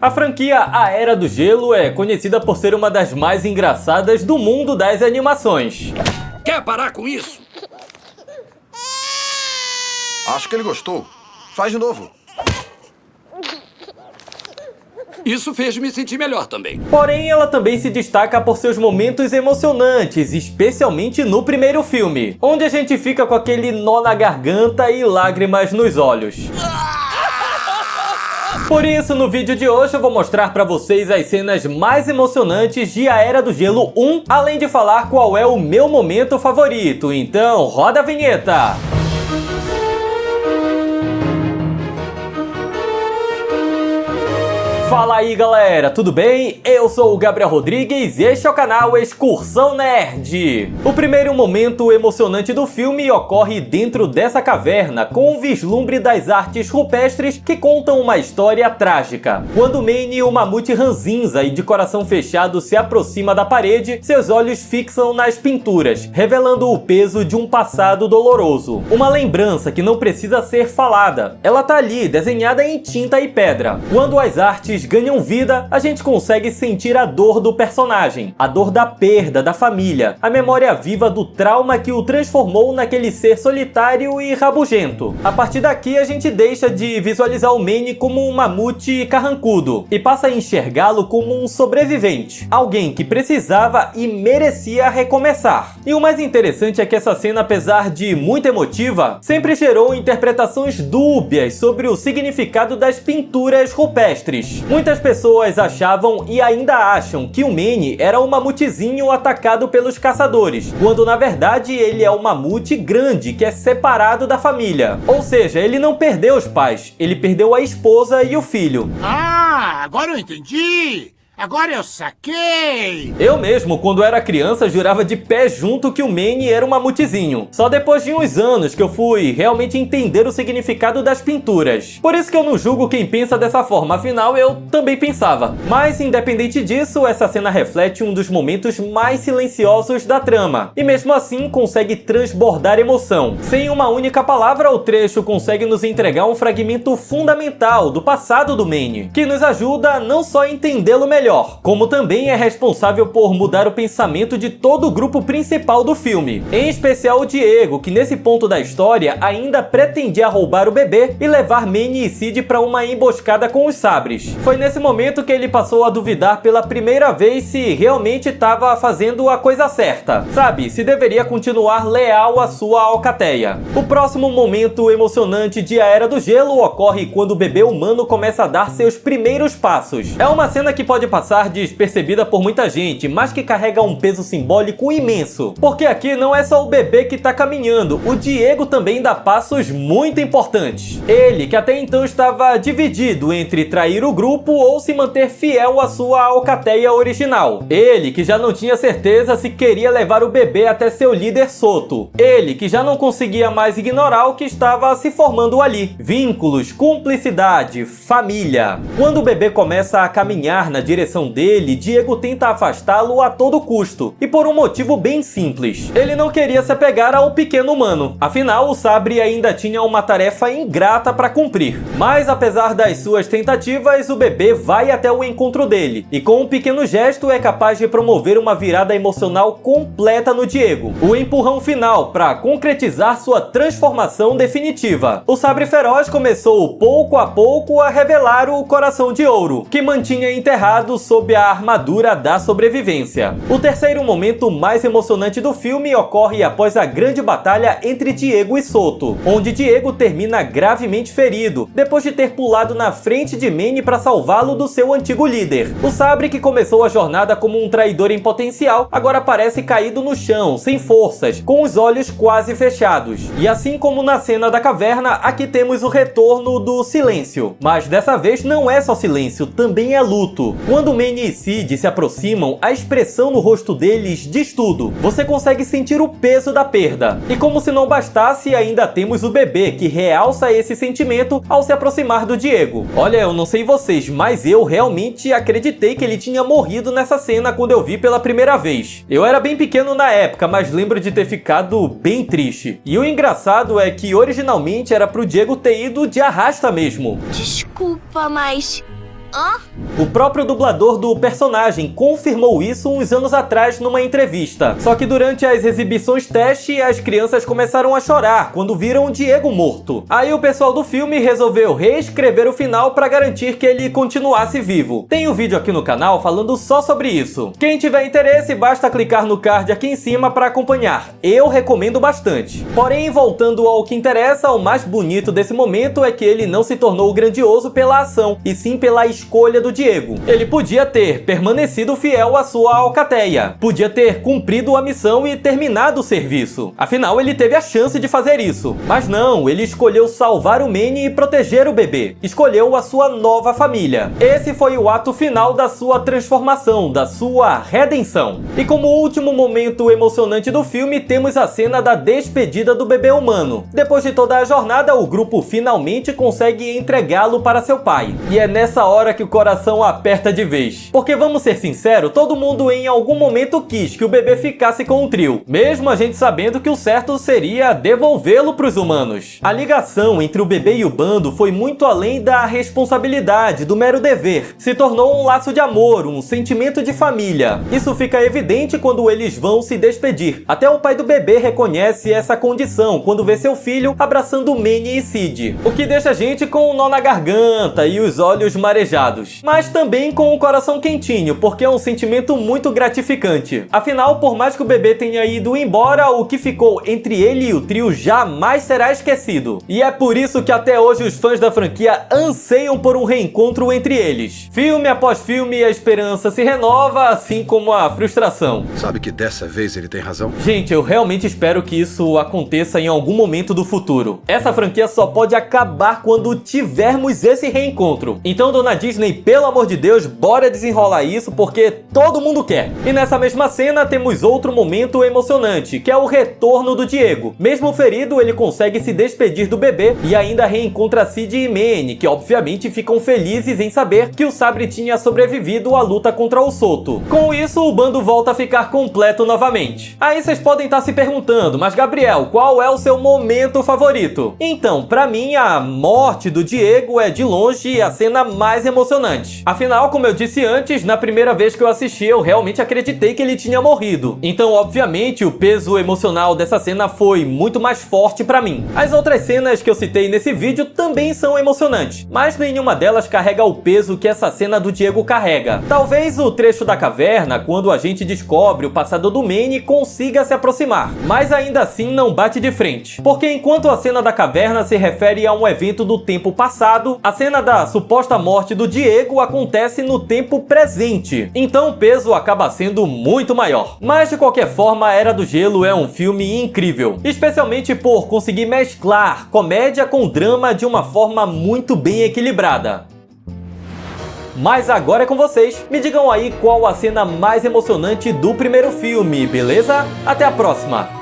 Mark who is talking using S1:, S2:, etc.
S1: A franquia A Era do Gelo é conhecida por ser uma das mais engraçadas do mundo das animações.
S2: Quer parar com isso?
S3: Acho que ele gostou. Faz de novo.
S2: Isso fez me sentir melhor também.
S1: Porém, ela também se destaca por seus momentos emocionantes, especialmente no primeiro filme, onde a gente fica com aquele nó na garganta e lágrimas nos olhos. Por isso, no vídeo de hoje eu vou mostrar pra vocês as cenas mais emocionantes de A Era do Gelo 1, além de falar qual é o meu momento favorito. Então, roda a vinheta! Fala aí galera, tudo bem? Eu sou o Gabriel Rodrigues e este é o canal Excursão Nerd. O primeiro momento emocionante do filme ocorre dentro dessa caverna, com um vislumbre das artes rupestres que contam uma história trágica. Quando Manny, o mamute ranzinza e de coração fechado, se aproxima da parede, seus olhos fixam nas pinturas, revelando o peso de um passado doloroso. Uma lembrança que não precisa ser falada. Ela tá ali, desenhada em tinta e pedra. Quando as artes ganham vida, a gente consegue sentir a dor do personagem, a dor da perda da família, a memória viva do trauma que o transformou naquele ser solitário e rabugento. A partir daqui, a gente deixa de visualizar o Manny como um mamute carrancudo e passa a enxergá-lo como um sobrevivente, alguém que precisava e merecia recomeçar. E o mais interessante é que essa cena, apesar de muito emotiva, sempre gerou interpretações dúbias sobre o significado das pinturas rupestres. Muitas pessoas achavam e ainda acham que o Manny era um mamutezinho atacado pelos caçadores, quando na verdade ele é um mamute grande que é separado da família. Ou seja, ele não perdeu os pais, ele perdeu a esposa e o filho.
S4: Ah, agora eu entendi! Agora eu saquei!
S1: Eu mesmo, quando era criança, jurava de pé junto que o Manny era um mamutezinho. Só depois de uns anos que eu fui realmente entender o significado das pinturas. Por isso que eu não julgo quem pensa dessa forma, afinal eu também pensava. Mas independente disso, essa cena reflete um dos momentos mais silenciosos da trama. E mesmo assim consegue transbordar emoção. Sem uma única palavra, o trecho consegue nos entregar um fragmento fundamental do passado do Manny, que nos ajuda a não só entendê-lo melhor, como também é responsável por mudar o pensamento de todo o grupo principal do filme. Em especial o Diego, que nesse ponto da história ainda pretendia roubar o bebê e levar Manny e Sid para uma emboscada com os sabres. Foi nesse momento que ele passou a duvidar pela primeira vez se realmente estava fazendo a coisa certa. Sabe, se deveria continuar leal à sua alcateia. O próximo momento emocionante de A Era do Gelo ocorre quando o bebê humano começa a dar seus primeiros passos. É uma cena que pode passar despercebida por muita gente, mas que carrega um peso simbólico imenso. Porque aqui não é só o bebê que tá caminhando, o Diego também dá passos muito importantes. Ele, que até então estava dividido entre trair o grupo ou se manter fiel à sua alcateia original. Ele, que já não tinha certeza se queria levar o bebê até seu líder Soto. Ele, que já não conseguia mais ignorar o que estava se formando ali. Vínculos, cumplicidade, família. Quando o bebê começa a caminhar na direção dele, Diego tenta afastá-lo a todo custo, e por um motivo bem simples. Ele não queria se apegar ao pequeno humano, afinal o sabre ainda tinha uma tarefa ingrata para cumprir. Mas apesar das suas tentativas, o bebê vai até o encontro dele, e com um pequeno gesto é capaz de promover uma virada emocional completa no Diego. O empurrão final para concretizar sua transformação definitiva. O sabre feroz começou pouco a pouco a revelar o coração de ouro, que mantinha enterrado sob a armadura da sobrevivência. O terceiro momento mais emocionante do filme ocorre após a grande batalha entre Diego e Soto, onde Diego termina gravemente ferido, depois de ter pulado na frente de Manny para salvá-lo do seu antigo líder. O sabre, que começou a jornada como um traidor em potencial, agora parece caído no chão, sem forças, com os olhos quase fechados. E assim como na cena da caverna, aqui temos o retorno do silêncio. Mas dessa vez não é só silêncio, também é luto. Quando Manny e Sid se aproximam, a expressão no rosto deles diz tudo. Você consegue sentir o peso da perda. E como se não bastasse, ainda temos o bebê, que realça esse sentimento ao se aproximar do Diego. Olha, eu não sei vocês, mas eu realmente acreditei que ele tinha morrido nessa cena quando eu vi pela primeira vez. Eu era bem pequeno na época, mas lembro de ter ficado bem triste. E o engraçado é que originalmente era pro Diego ter ido de arrasta mesmo.
S5: Desculpa, mas
S1: O próprio dublador do personagem confirmou isso uns anos atrás numa entrevista. Só que durante as exibições teste, as crianças começaram a chorar quando viram o Diego morto. Aí o pessoal do filme resolveu reescrever o final para garantir que ele continuasse vivo. Tem um vídeo aqui no canal falando só sobre isso. Quem tiver interesse, basta clicar no card aqui em cima para acompanhar. Eu recomendo bastante. Porém, voltando ao que interessa, o mais bonito desse momento é que ele não se tornou grandioso pela ação, e sim pela escolha do Diego. Ele podia ter permanecido fiel à sua alcateia, podia ter cumprido a missão e terminado o serviço. Afinal, ele teve a chance de fazer isso. Mas não, ele escolheu salvar o Manny e proteger o bebê. Escolheu a sua nova família. Esse foi o ato final da sua transformação, da sua redenção. E como último momento emocionante do filme, temos a cena da despedida do bebê humano. Depois de toda a jornada, o grupo finalmente consegue entregá-lo para seu pai. E é nessa hora que o coração aperta de vez. Porque vamos ser sinceros, todo mundo em algum momento quis que o bebê ficasse com o trio, mesmo a gente sabendo que o certo seria devolvê-lo para os humanos. A ligação entre o bebê e o bando foi muito além da responsabilidade, do mero dever. Se tornou um laço de amor, um sentimento de família. Isso fica evidente quando eles vão se despedir. Até o pai do bebê reconhece essa condição quando vê seu filho abraçando Manny e Sid. O que deixa a gente com um nó na garganta e os olhos marejados. Mas também com o coração quentinho, porque é um sentimento muito gratificante. Afinal, por mais que o bebê tenha ido embora, o que ficou entre ele e o trio jamais será esquecido. E é por isso que até hoje os fãs da franquia anseiam por um reencontro entre eles. Filme após filme, a esperança se renova, assim como a frustração.
S3: Sabe que dessa vez ele tem razão?
S1: Gente, eu realmente espero que isso aconteça em algum momento do futuro. Essa franquia só pode acabar quando tivermos esse reencontro. Então, dona Disney, pelo amor de Deus, bora desenrolar isso, porque todo mundo quer. E nessa mesma cena temos outro momento emocionante, que é o retorno do Diego. Mesmo ferido, ele consegue se despedir do bebê e ainda reencontra Sid e Manny, que obviamente ficam felizes em saber que o Sabre tinha sobrevivido à luta contra o Soto. Com isso, o bando volta a ficar completo novamente. Aí vocês podem estar se perguntando, mas Gabriel, qual é o seu momento favorito? Então, pra mim, a morte do Diego é de longe a cena mais emocionante. Afinal, como eu disse antes, na primeira vez que eu assisti, eu realmente acreditei que ele tinha morrido. Então, obviamente, o peso emocional dessa cena foi muito mais forte pra mim. As outras cenas que eu citei nesse vídeo também são emocionantes, mas nenhuma delas carrega o peso que essa cena do Diego carrega. Talvez o trecho da caverna, quando a gente descobre o passado do Manny, consiga se aproximar, mas ainda assim não bate de frente. Porque enquanto a cena da caverna se refere a um evento do tempo passado, a cena da suposta morte do Diego acontece no tempo presente. Então o peso acaba sendo muito maior. Mas de qualquer forma, Era do Gelo é um filme incrível, especialmente por conseguir mesclar comédia com drama de uma forma muito bem equilibrada. Mas agora é com vocês. Me digam aí qual a cena mais emocionante do primeiro filme, beleza? Até a próxima!